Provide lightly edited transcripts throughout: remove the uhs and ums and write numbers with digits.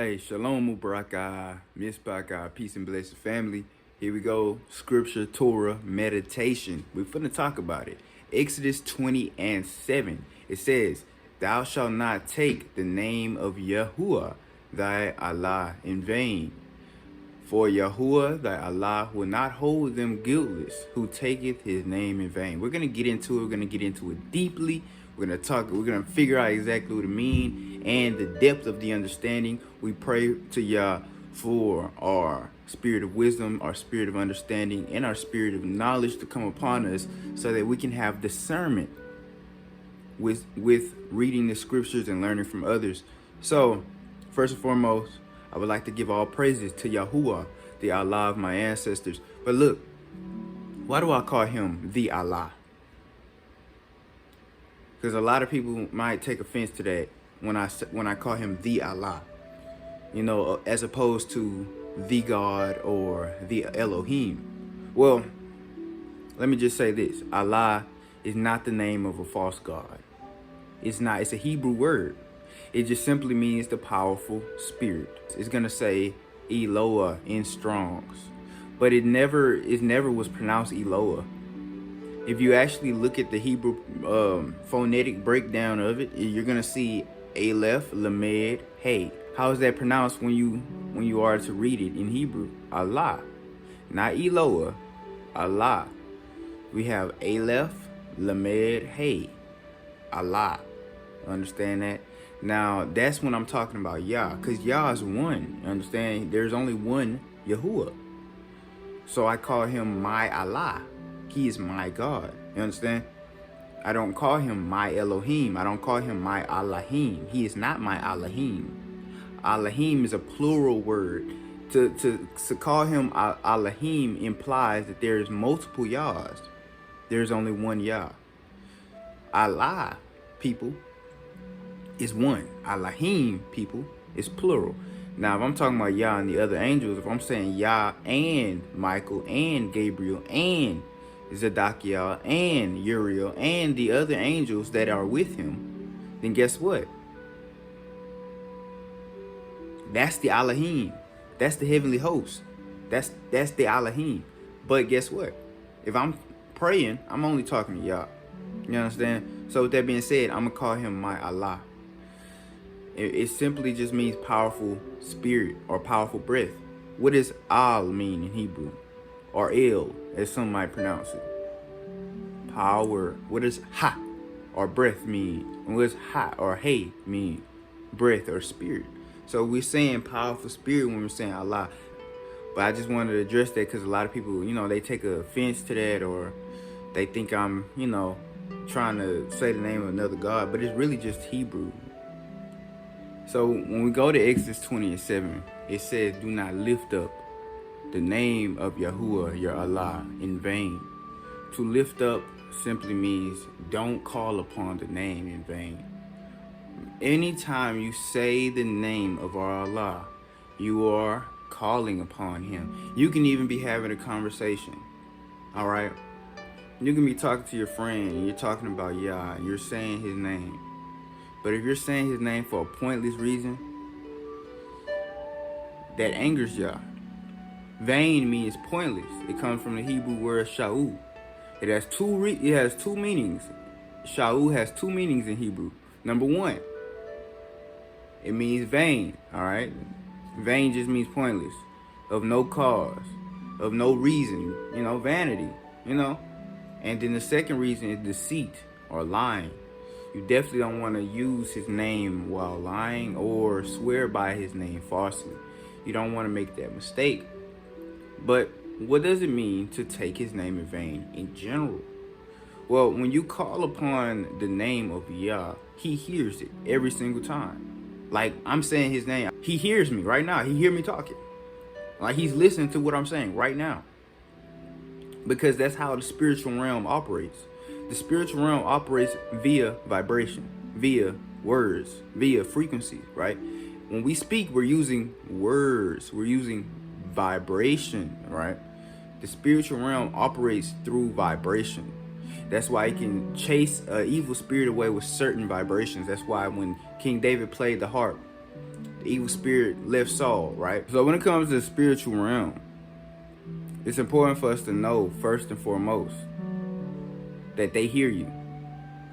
Hey, Shalom Mubaraka, Misbaka, peace and blessed family. Here we go. Scripture, Torah, meditation. We're finna talk about it. Exodus 20:7. It says, "Thou shalt not take the name of Yahuwah thy Allah in vain. For Yahuwah thy Allah will not hold them guiltless who taketh his name in vain." We're gonna get into it. We're gonna get into it deeply. We're gonna figure out exactly what it means and the depth of the understanding. We pray to Yah for our spirit of wisdom, our spirit of understanding, and our spirit of knowledge to come upon us so that we can have discernment with reading the scriptures and learning from others. So, first and foremost, I would like to give all praises to Yahuwah, the Allah of my ancestors. But look, why do I call him the Allah? Because a lot of people might take offense to that when I call him the Allah, as opposed to the God or the Elohim. Well, let me just say this: Allah is not the name of a false god. It's not. It's a Hebrew word. It just simply means the powerful spirit. It's gonna say Eloah in Strong's, but it never was pronounced Eloah. If you actually look at the Hebrew phonetic breakdown of it, you're gonna see Aleph, Lamed, Hey. How is that pronounced when you are to read it in Hebrew? Allah, not Eloah, Allah. We have Aleph, Lamed, Hey, Allah. Understand that? Now that's when I'm talking about Yah, because Yah is one. Understand? There's only one Yahuwah. So I call him my Allah. He is my God. You understand? I don't call him my Elohim. I don't call him my Allahim. He is not my Allahim. Allahim is a plural word. To call him Allahim implies that there is multiple Yahs. There's only one Yah. Allah, people, is one. Allahim, people, is plural. Now, if I'm talking about Yah and the other angels, if I'm saying Yah and Michael and Gabriel and Zedekiah and Uriel and the other angels that are with him, then guess what? That's the Elohim. That's the heavenly host. That's the Elohim. But guess what? If I'm praying, I'm only talking to Yah. You understand? So with that being said, I'm going to call him my Allah. It simply just means powerful spirit or powerful breath. What does Al mean in Hebrew? Or El, as some might pronounce it? Power. What does Ha or breath mean? And what does Ha or Hey mean? Breath or spirit. So we're saying powerful spirit when we're saying Allah. But I just wanted to address that because a lot of people, they take offense to that, or they think I'm, trying to say the name of another God. But it's really just Hebrew. So when we go to Exodus 20:7, it says, "Do not lift up the name of Yahuwah, your Allah, in vain." To lift up simply means don't call upon the name in vain. Anytime you say the name of our Allah, you are calling upon him. You can even be having a conversation, all right? You can be talking to your friend, and you're talking about Yah, and you're saying his name. But if you're saying his name for a pointless reason, that angers Yah. Vain means pointless. It comes from the Hebrew word sha'u. It has two meanings. Sha'u has two meanings in Hebrew. Number one, it means vain, all right? Vain just means pointless, of no cause, of no reason, vanity, And then the second reason is deceit or lying. You definitely don't want to use his name while lying or swear by his name falsely. You don't want to make that mistake. But what does it mean to take his name in vain in general? Well, when you call upon the name of Yah, he hears it every single time. Like, I'm saying his name. He hears me right now. He hears me talking. Like, he's listening to what I'm saying right now. Because that's how the spiritual realm operates. The spiritual realm operates via vibration, via words, via frequencies, right? When we speak, we're using words. We're using vibration, right? The spiritual realm operates through vibration. That's why it can chase an evil spirit away with certain vibrations. That's why when King David played the harp, the evil spirit left Saul, right? So when it comes to the spiritual realm, it's important for us to know first and foremost that they hear you.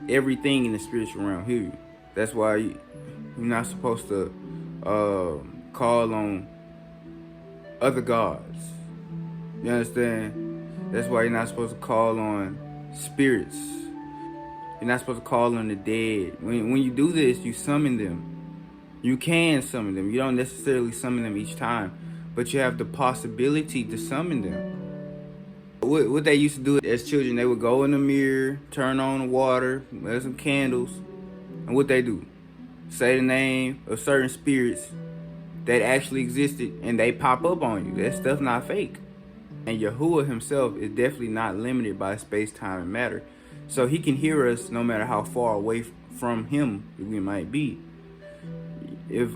Everything in the spiritual realm hear you. That's why you're not supposed to call on other gods. You understand? That's why you're not supposed to call on spirits. You're not supposed to call on the dead. When you do this, you summon them. You can summon them. You don't necessarily summon them each time, but you have the possibility to summon them. What they used to do as children, they would go in the mirror, turn on the water, light some candles, and what they do? Say the name of certain spirits that actually existed, and they pop up on you. That stuff not fake. And Yahuwah himself is definitely not limited by space, time, and matter. So he can hear us no matter how far away from him we might be. If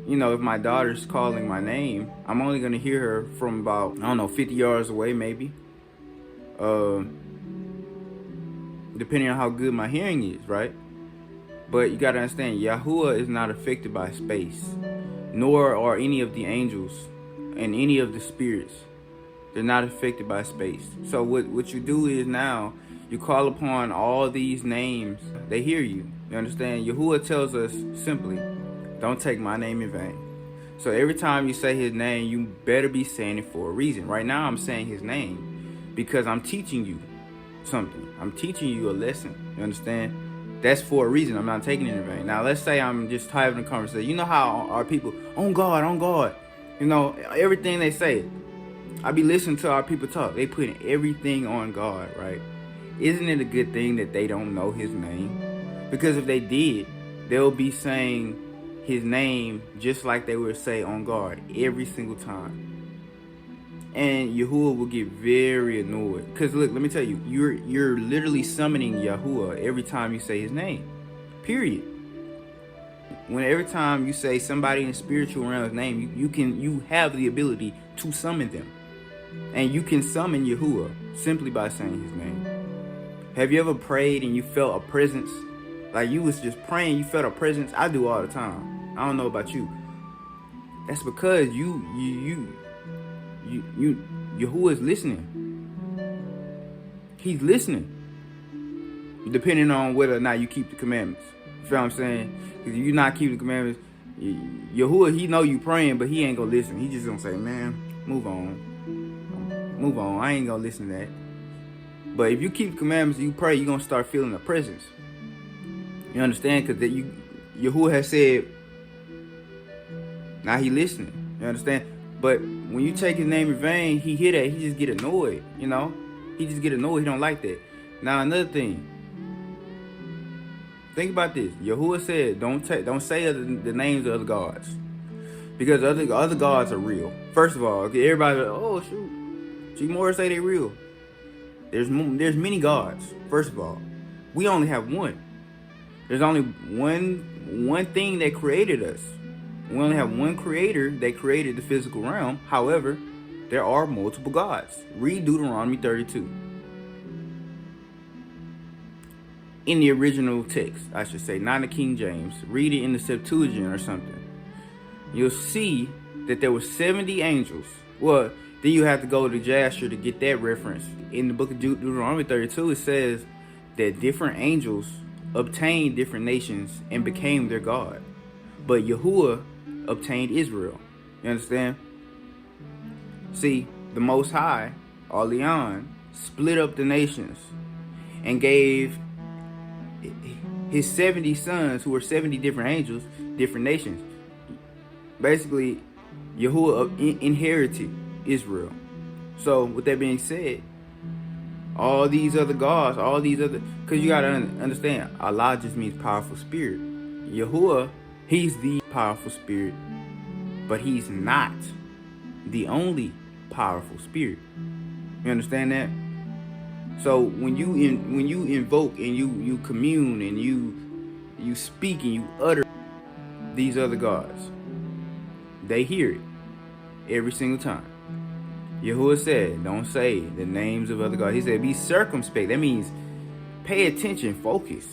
if my daughter's calling my name, I'm only going to hear her from about, 50 yards away maybe. Depending on how good my hearing is, right? But you got to understand, Yahuwah is not affected by space, nor are any of the angels and any of the spirits. They're not affected by space. So what you do is now, you call upon all these names. They hear you. You understand? Yahuwah tells us simply, don't take my name in vain. So every time you say his name, you better be saying it for a reason. Right now, I'm saying his name because I'm teaching you something. I'm teaching you a lesson. You understand? That's for a reason. I'm not taking it in vain. Now, let's say I'm just having a conversation. You know how our people, on God, on God. Everything they say. I be listening to our people talk. They putting everything on God, right? Isn't it a good thing that they don't know his name? Because if they did, they'll be saying his name just like they would say on guard every single time. And Yahuwah will get very annoyed. Because look, let me tell you, you're literally summoning Yahuwah every time you say his name. Period. When every time you say somebody in the spiritual realm's name, you have the ability to summon them. And you can summon Yahuwah simply by saying his name. Have you ever prayed and you felt a presence? Like you was just praying, you felt a presence? I do all the time. I don't know about you. That's because Yahuwah is listening. He's listening. Depending on whether or not you keep the commandments. You feel what I'm saying? Because if you not keep the commandments, Yahuwah, he know you praying, but he ain't gonna listen. He just gonna say, man, move on. Move on. I ain't gonna listen to that. But if you keep the commandments and you pray, you're gonna start feeling the presence. You understand? Because Yahuwah has said, now he listening. You understand? But when you take his name in vain, he hear that, he just get annoyed. He just get annoyed. He don't like that. Now another thing. Think about this. Yahuwah said, don't say the names of other gods, because other gods are real. First of all, okay, everybody, oh shoot, G Morris say they real. There's many gods. First of all, we only have one. There's only one thing that created us. We only have one creator that created the physical realm. However, there are multiple gods. Read Deuteronomy 32. In the original text, I should say, not in the King James. Read it in the Septuagint or something. You'll see that there were 70 angels. Well, then you have to go to Jasher to get that reference. In the book of Deuteronomy 32, it says that different angels obtained different nations and became their God. But Yahuwah obtained Israel. You understand? See, the Most High, or Leon, split up the nations and gave his 70 sons, who were 70 different angels, different nations. Basically, Yahuwah inherited Israel. So, with that being said, all these other gods, because you got to understand, Allah just means powerful spirit. Yahuwah, he's the powerful spirit, but he's not the only powerful spirit. You understand that? So when you invoke and you commune and you speak and you utter these other gods, they hear it every single time. Yahuwah said, don't say the names of other gods. He said, be circumspect. That means pay attention, focus.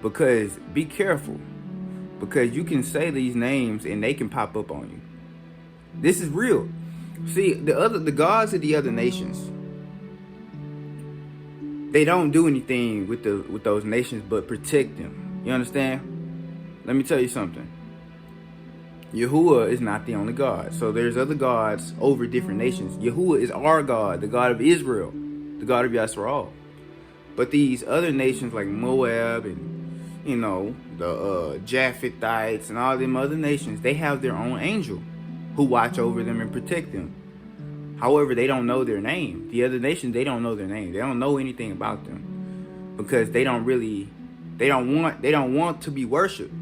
Because be careful. because you can say these names and they can pop up on you. This is real. See, the gods of the other nations, they don't do anything with those nations but protect them. You understand? Let me tell you something. Yahuwah is not the only God. So there's other gods over different nations. Yahuwah is our God, the God of Israel, the God of Yisrael. But these other nations like Moab and, you know, the Japhethites and all them other nations, they have their own angel who watch over them and protect them. However, they don't know their name. The other nations, they don't know their name. They don't know anything about them because they don't want to be worshipped.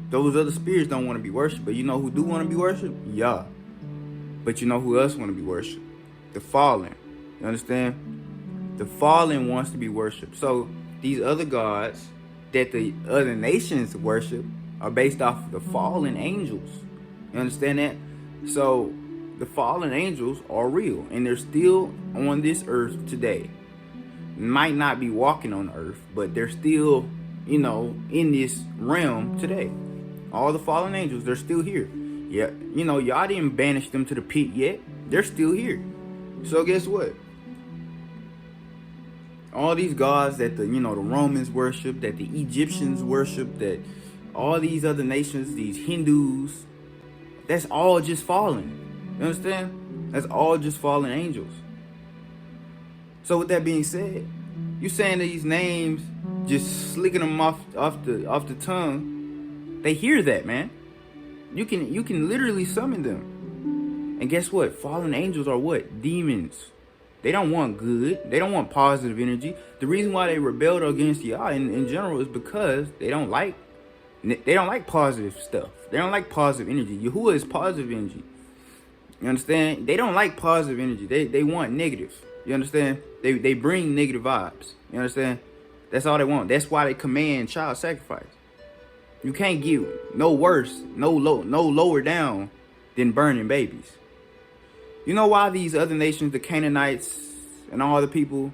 Those other spirits don't want to be worshipped. But you know who do want to be worshipped? Yah. But you know who else want to be worshipped? The fallen. You understand? The fallen wants to be worshipped. So these other gods that the other nations worship are based off of the fallen angels. You understand that? So the fallen angels are real, and they're still on this earth today. Might not be walking on the earth, but they're still, you know, in this realm today. All the fallen angels, they're still here. Yeah, you know, y'all didn't banish them to the pit yet. They're still here. So guess what? All these gods that the Romans worship, that the Egyptians worship, that all these other nations, these Hindus, that's all just fallen. You understand? That's all just fallen angels. So with that being said, you saying these names, just slicking them off the tongue, they hear that, man. You can literally summon them. And guess what? Fallen angels are what? Demons. They don't want good. They don't want positive energy. The reason why they rebelled against Yah in general is because they don't like positive stuff. They don't like positive energy. Yahuwah is positive energy. You understand? They don't like positive energy. They want negative. You understand? They bring negative vibes. You understand? That's all they want. That's why they command child sacrifice. You can't get no worse, no lower down than burning babies. You know why these other nations, the Canaanites and all the people,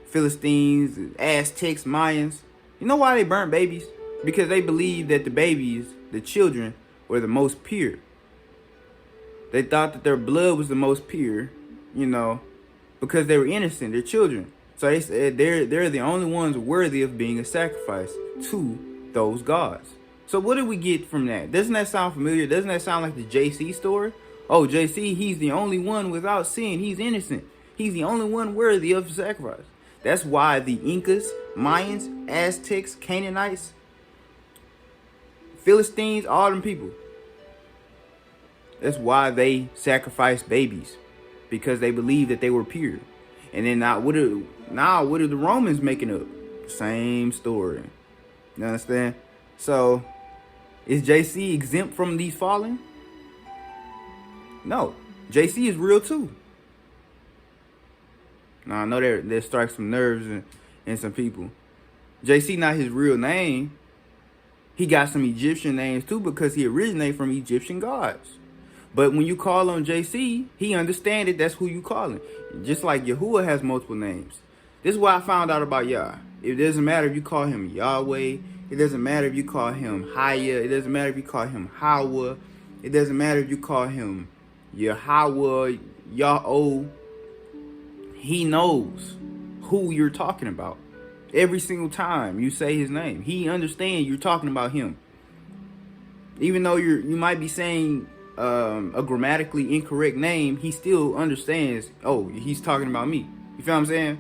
Philistines, Aztecs, Mayans, you know why they burn babies? Because they believed that the babies, the children, were the most pure. They thought that their blood was the most pure, you know, because they were innocent, they're children. So they said they're the only ones worthy of being a sacrifice to those gods. So what do we get from that? Doesn't that sound familiar? Doesn't that sound like the JC story? Oh, JC, he's the only one without sin. He's innocent. He's the only one worthy of sacrifice. That's why the Incas, Mayans, Aztecs, Canaanites, Philistines, all them people, that's why they sacrificed babies, because they believed that they were pure. And then now what are the Romans making up? Same story. You understand? So is JC exempt from these fallen? No. JC is real too. Now I know that strikes some nerves in some people. JC not his real name. He got some Egyptian names too because he originated from Egyptian gods. But when you call on JC, he understands that that's who you calling. Just like Yahuwah has multiple names. This is why I found out about Yah. It doesn't matter if you call him Yahweh. It doesn't matter if you call him Haya. It doesn't matter if you call him Hawa. It doesn't matter if you call him Yahweh, Yah-O. He knows who you're talking about. Every single time you say his name, he understands you're talking about him. Even though you might be saying a grammatically incorrect name, he still understands, oh, he's talking about me. You feel what I'm saying?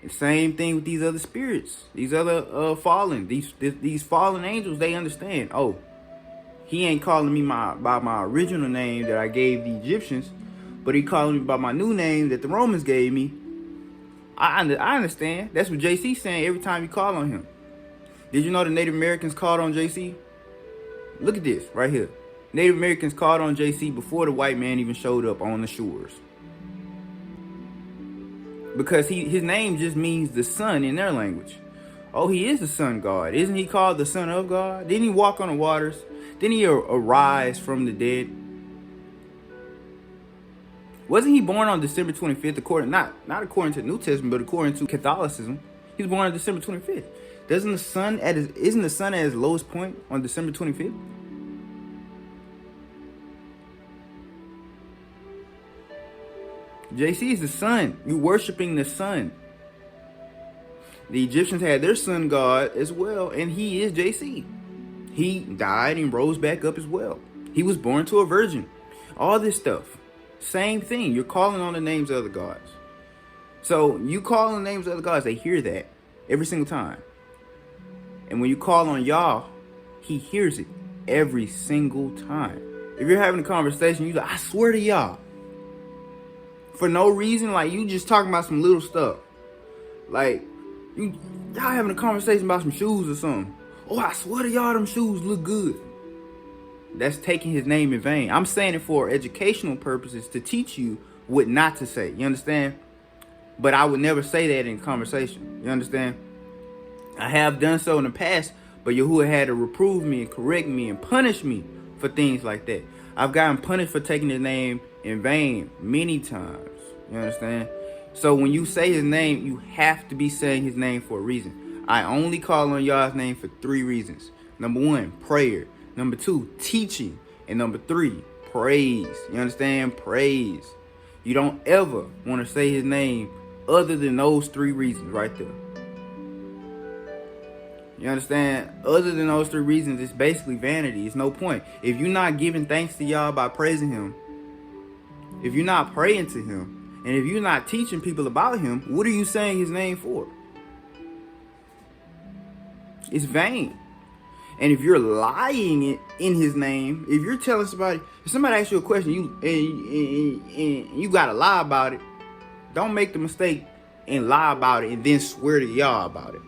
The same thing with these other spirits, these other fallen, these fallen angels. They understand, oh, he ain't calling me by my original name that I gave the Egyptians, but he calling me by my new name that the Romans gave me. I understand. That's what JC's saying every time you call on him. Did you know the Native Americans called on JC? Look at this right here. Native Americans called on JC before the white man even showed up on the shores. Because his name just means the sun in their language. Oh, he is the sun god. Isn't he called the son of God? Didn't he walk on the waters? Didn't he arise from the dead? Wasn't he born on December 25th, according not according to the New Testament, but according to Catholicism? He was born on December 25th. Isn't the sun at its lowest point on December 25th? JC is the sun. You worshiping the sun. The Egyptians had their sun god as well, and he is JC. He died and rose back up as well. He was born to a virgin. All this stuff. Same thing. You're calling on the names of the gods. So you call on the names of the gods, they hear that every single time. And when you call on Yah, he hears it every single time. If you're having a conversation, you like, I swear to Yah. For no reason, like you just talking about some little stuff. Like, y'all having a conversation about some shoes or something. Oh, I swear to y'all, them shoes look good. That's taking his name in vain. I'm saying it for educational purposes to teach you what not to say. You understand? But I would never say that in conversation. You understand? I have done so in the past, but Yahuwah had to reprove me and correct me and punish me for things like that. I've gotten punished for taking his name in vain many times. You understand? So when you say his name, you have to be saying his name for a reason. I only call on Yah's name for 3 reasons. Number 1, prayer. Number 2, teaching. And number 3, praise. You understand? Praise. You don't ever want to say his name other than those 3 reasons right there. You understand? Other than those 3 reasons, it's basically vanity. It's no point. If you're not giving thanks to Yah by praising him, if you're not praying to him, and if you're not teaching people about him, what are you saying his name for? It's vain. And if you're lying in his name, if you're telling somebody, if somebody asks you a question, you gotta lie about it, don't make the mistake and lie about it and then swear to Yah about it.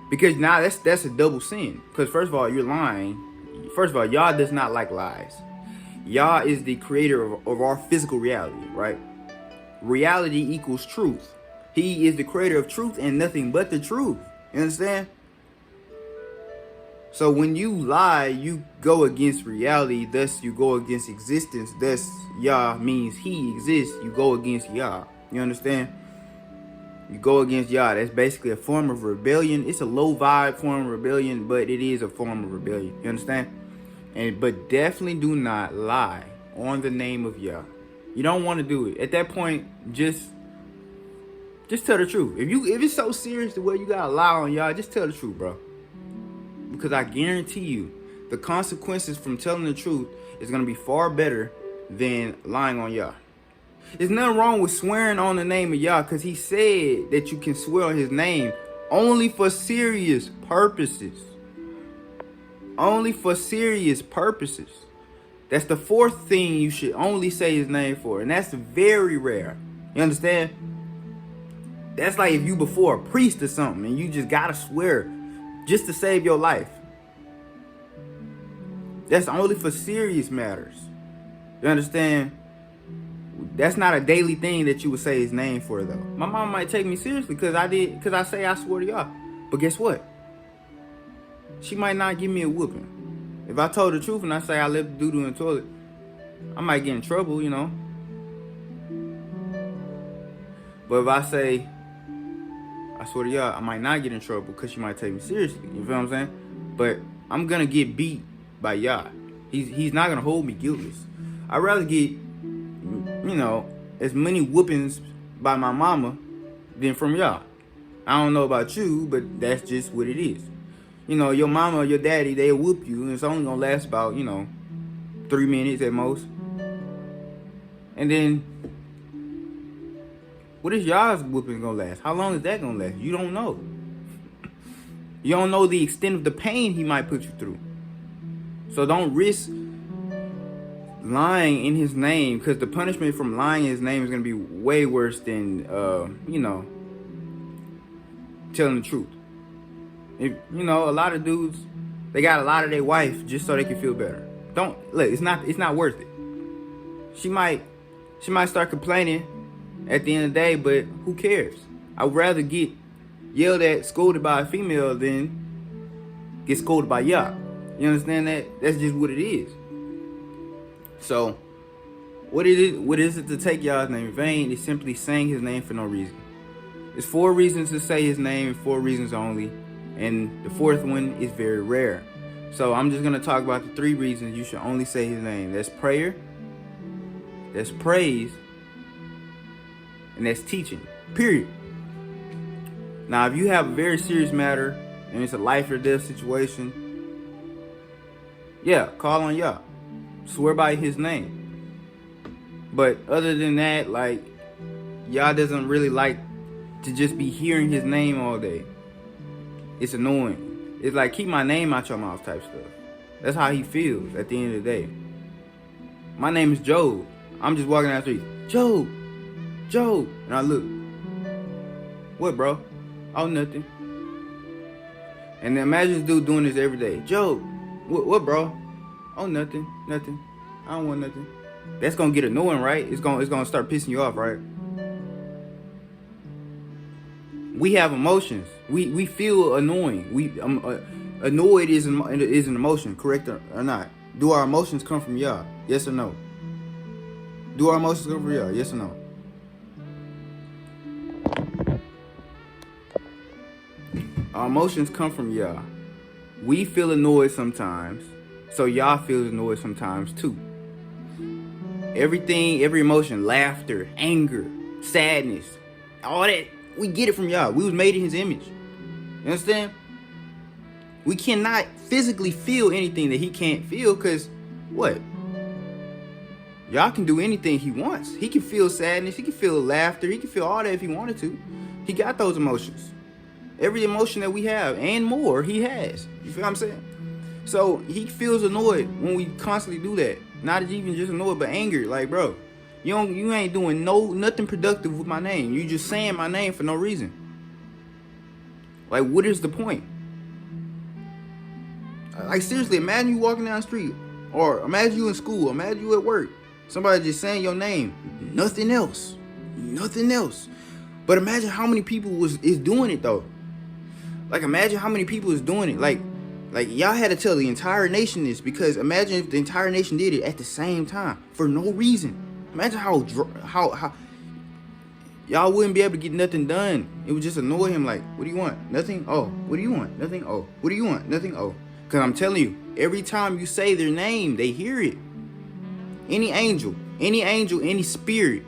Because now that's a double sin. Because first of all, you're lying. First of all, Yah does not like lies. Yah is the creator of our physical reality, right? Reality equals truth. He is the creator of truth and nothing but the truth. You understand? So when you lie, you go against reality. Thus, you go against existence. Thus, Yah means he exists. You go against Yah. You understand? You go against Yah. That's basically a form of rebellion. It's a low vibe form of rebellion, but it is a form of rebellion. You understand? But definitely do not lie on the name of Yah. You don't want to do it. At that point, just tell the truth. If it's so serious the way you gotta lie on Yah, just tell the truth, bro. Because I guarantee you, the consequences from telling the truth is gonna be far better than lying on Yah. There's nothing wrong with swearing on the name of Yah, because he said that you can swear on his name only for serious purposes. Only for serious purposes. That's the 4th thing you should only say his name for. And that's very rare. You understand? That's like if you before a priest or something and you just gotta swear just to save your life. That's only for serious matters. You understand? That's not a daily thing that you would say his name for, though. My mom might take me seriously because I say I swear to y'all. But guess what? She might not give me a whooping. If I told the truth and I say I left the doo-doo in the toilet, I might get in trouble, you know. But if I say I swear to y'all, I might not get in trouble because she might take me seriously. You feel what I'm saying? But I'm gonna get beat by Yah. He's not gonna hold me guiltless. I'd rather get, as many whoopings by my mama than from Yah. I don't know about you, but that's just what it is. Your mama or your daddy, they'll whoop you, and it's only gonna last about, 3 minutes at most. And then, what is Yah's whooping gonna last? How long is that gonna last? You don't know. You don't know the extent of the pain he might put you through. So don't risk lying in his name, because the punishment from lying in his name is gonna be way worse than, telling the truth. If a lot of dudes, they got a lot of their wife just so they can feel better. It's not worth it. She might start complaining at the end of the day, but who cares? I'd rather get yelled at, scolded by a female than get scolded by Yah. You understand that? That's just what it is. So, what is it to take Yah's name in vain? It's simply saying his name for no reason. There's 4 reasons to say his name, and 4 reasons only. And the fourth one is very rare. So I'm just going to talk about the 3 reasons you should only say his name. That's prayer, that's praise, and that's teaching. Period. Now, if you have a very serious matter and it's a life or death situation, yeah, call on Yah. Swear by his name. But other than that, like, Yah doesn't really like to just be hearing his name all day. It's annoying. It's like, keep my name out your mouth type stuff. That's how he feels at the end of the day. My name is Job. I'm just walking down the street. Job. Job. And I look. What, bro? Oh, nothing. And then imagine this dude doing this every day. Job. What, bro? Oh, nothing. Nothing. I don't want nothing. That's gonna get annoying, right? It's gonna start pissing you off, right? We have emotions. We feel annoying. Annoyed is an emotion, correct or not? Do our emotions come from Yah? Yes or no? Do our emotions come from Yah? Yes or no? Our emotions come from Yah. We feel annoyed sometimes, so Yah feels annoyed sometimes too. Every emotion, laughter, anger, sadness, all that, we get it from Yah. We was made in his image. You understand? We cannot physically feel anything that he can't feel, because what? Yah can do anything he wants. He can feel sadness, he can feel laughter, he can feel all that if he wanted to. He got those emotions. Every emotion that we have and more, he has. You feel what I'm saying? So he feels annoyed when we constantly do that. Not even just annoyed, but angry. Like, bro, you ain't doing nothing productive with my name. You just saying my name for no reason. Like, what is the point? Like, seriously, imagine you walking down the street, or imagine you in school, imagine you at work. Somebody just saying your name, nothing else. But imagine how many people is doing it though. Like, imagine how many people is doing it. Like y'all had to tell the entire nation this, because imagine if the entire nation did it at the same time for no reason. Imagine how y'all wouldn't be able to get nothing done. It would just annoy him. Like, what do you want? Nothing. Oh, what do you want? Nothing. Oh, what do you want? Nothing. Oh, because I'm telling you, every time you say their name, they hear it. Any angel, any spirit.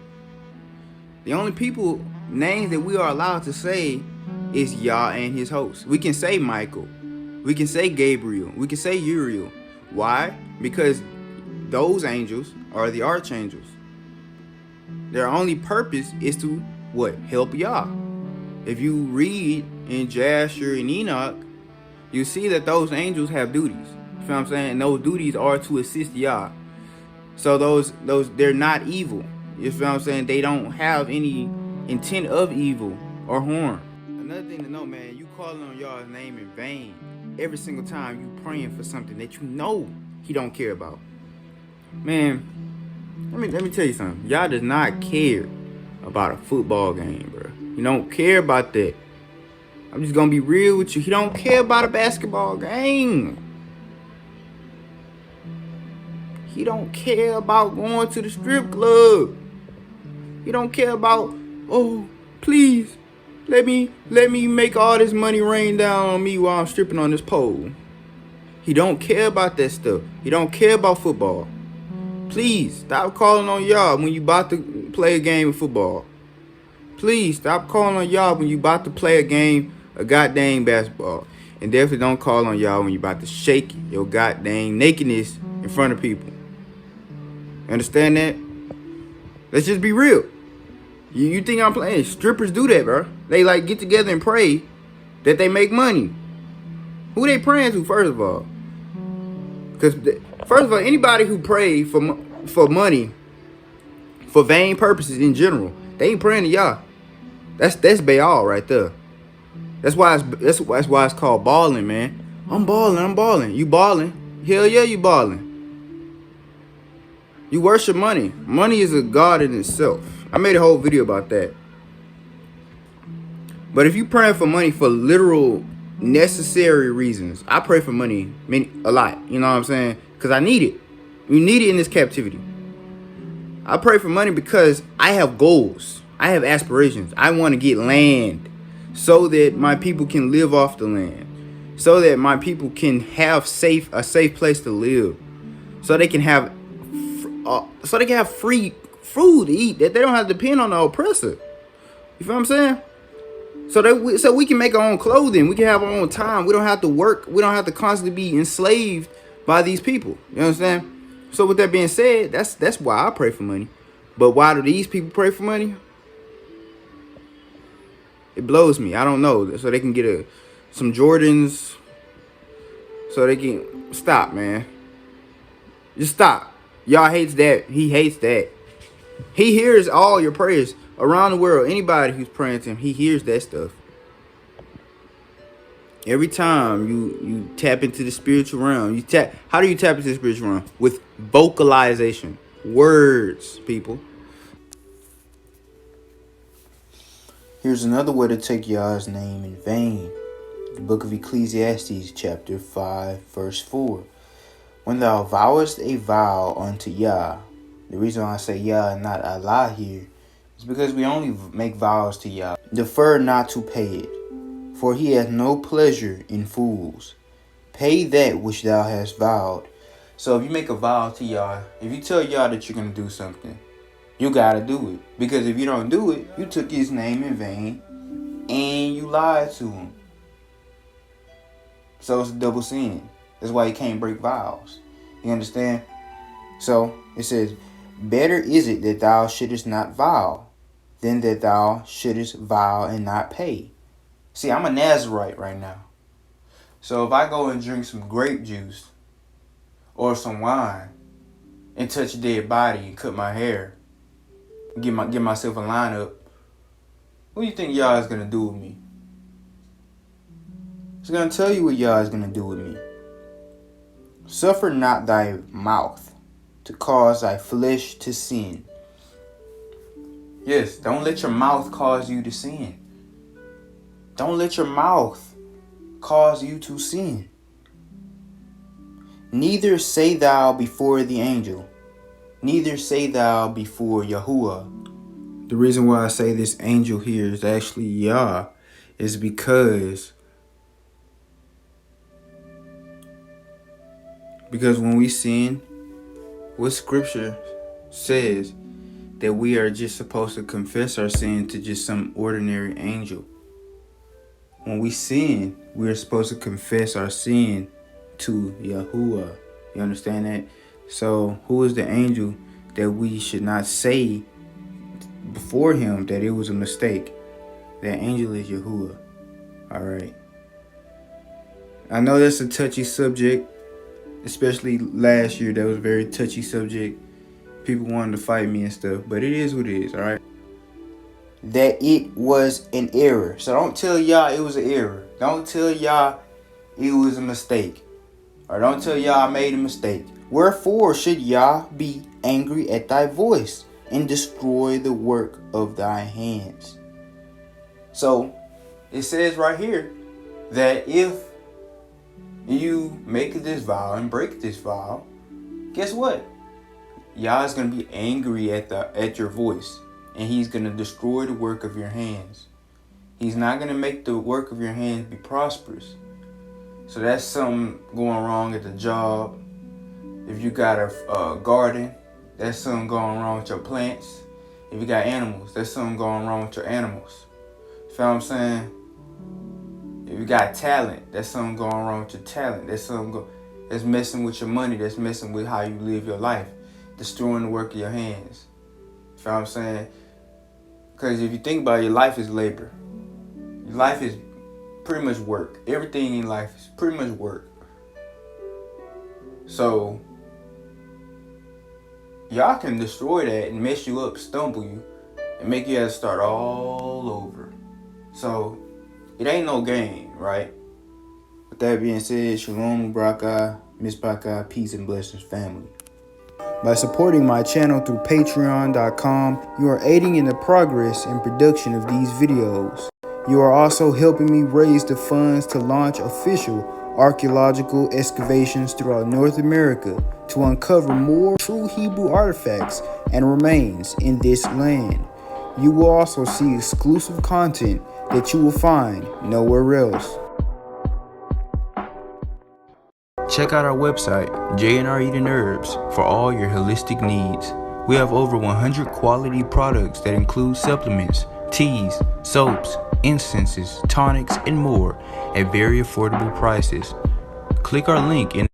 The only people names that we are allowed to say is Yah and his host. We can say Michael, we can say Gabriel, we can say Uriel. Why? Because those angels are the archangels. Their only purpose is to what? Help Yah. If you read in Jasher and Enoch, you see that those angels have duties. You feel what I'm saying? And those duties are to assist Yah. So those they're not evil. You feel what I'm saying? They don't have any intent of evil or harm. Another thing to know, man, you calling on Yah's name in vain every single time you praying for something that you know he don't care about. Man, let me tell you something. Yah does not care about a football game, bro. He don't care about that. I'm just gonna be real with you. He don't care about a basketball game. He don't care about going to the strip club. He don't care about, oh, please, let me make all this money rain down on me while I'm stripping on this pole. He don't care about that stuff. He don't care about football. Please stop calling on Yah when you about to play a game of football. Please stop calling on Yah when you about to play a game of goddamn basketball. And definitely don't call on Yah when you about to shake your goddamn nakedness in front of people. Understand that? Let's just be real. You think I'm playing? Strippers do that, bro. They like get together and pray that they make money. Who they praying to, first of all? Because first of all, anybody who pray for money, for vain purposes in general, they ain't praying to Yah. That's Baal right there. That's why it's called balling, man. I'm balling. You balling? Hell yeah, you balling. You worship money. Money is a god in itself. I made a whole video about that. But if you praying for money for literal necessary reasons, I pray for money a lot. You know what I'm saying? Because I need it. You need it in this captivity. I pray for money because I have goals. I have aspirations. I want to get land so that my people can live off the land. so that my people can have a safe place to live, so they can have free food to eat, that they don't have to depend on the oppressor. You feel what I'm saying? So we can make our own clothing. We can have our own time. We don't have to work. We don't have to constantly be enslaved by these people. You understand? So with that being said, that's why I pray for money. But why do these people pray for money? It blows me. I don't know. So they can get some Jordans. So they can stop, man. Just stop. Y'all hates that. He hates that. He hears all your prayers around the world. Anybody who's praying to him, he hears that stuff. Every time you tap into the spiritual realm, how do you tap into the spiritual realm? With vocalization. Words, people. Here's another way to take Yah's name in vain. The book of Ecclesiastes, chapter 5, verse 4. When thou vowest a vow unto Yah, the reason why I say Yah and not Allah here is because we only make vows to Yah. Defer not to pay it, for he hath no pleasure in fools. Pay that which thou hast vowed. So if you make a vow to Yah, if you tell Yah that you're going to do something, you got to do it. Because if you don't do it, you took his name in vain and you lied to him. So it's a double sin. That's why you can't break vows. You understand? So it says, better is it that thou shouldest not vow than that thou shouldest vow and not pay. See, I'm a Nazarite right now. So if I go and drink some grape juice or some wine and touch a dead body and cut my hair, get myself a lineup, what do you think Yah is going to do with me? It's going to tell you what Yah is going to do with me. Suffer not thy mouth to cause thy flesh to sin. Yes, don't let your mouth cause you to sin. Don't let your mouth cause you to sin. Neither say thou before the angel, neither say thou before Yahuwah. The reason why I say this angel here is actually Yah is because when we sin, what scripture says that we are just supposed to confess our sin to just some ordinary angel. When we sin, we are supposed to confess our sin to Yahuwah. You understand that? So who is the angel that we should not say before him that it was a mistake? That angel is Yahuwah. All right. I know that's a touchy subject, especially last year. That was a very touchy subject. People wanted to fight me and stuff, but it is what it is, all right? That it was an error. So don't tell Yah it was an error. Don't tell Yah it was a mistake. Or don't tell Yah I made a mistake. Wherefore should Yah be angry at thy voice and destroy the work of thy hands? So it says right here that if you make this vow and break this vow, guess what? Yah is going to be angry at your voice, and he's going to destroy the work of your hands. He's not going to make the work of your hands be prosperous. So that's something going wrong at the job. If you got a garden, that's something going wrong with your plants. If you got animals, that's something going wrong with your animals. You feel what I'm saying? If you got talent, that's something going wrong with your talent. That's something that's messing with your money. That's messing with how you live your life. Destroying the work of your hands. You feel what I'm saying? Because if you think about it, your life is labor. Your life is pretty much work. Everything in life is pretty much work. So y'all can destroy that and mess you up, stumble you, and make you have to start all over. So it ain't no game, right? With that being said, shalom, braka, misbaka, peace and blessings, family. By supporting my channel through patreon.com, you are aiding in the progress and production of these videos. You are also helping me raise the funds to launch official archaeological excavations throughout North America to uncover more true Hebrew artifacts and remains in this land. You will also see exclusive content that you will find nowhere else. Check out our website, J&R Eating Herbs, for all your holistic needs. We have over 100 quality products that include supplements, teas, soaps, incenses, tonics, and more at very affordable prices. Click our link in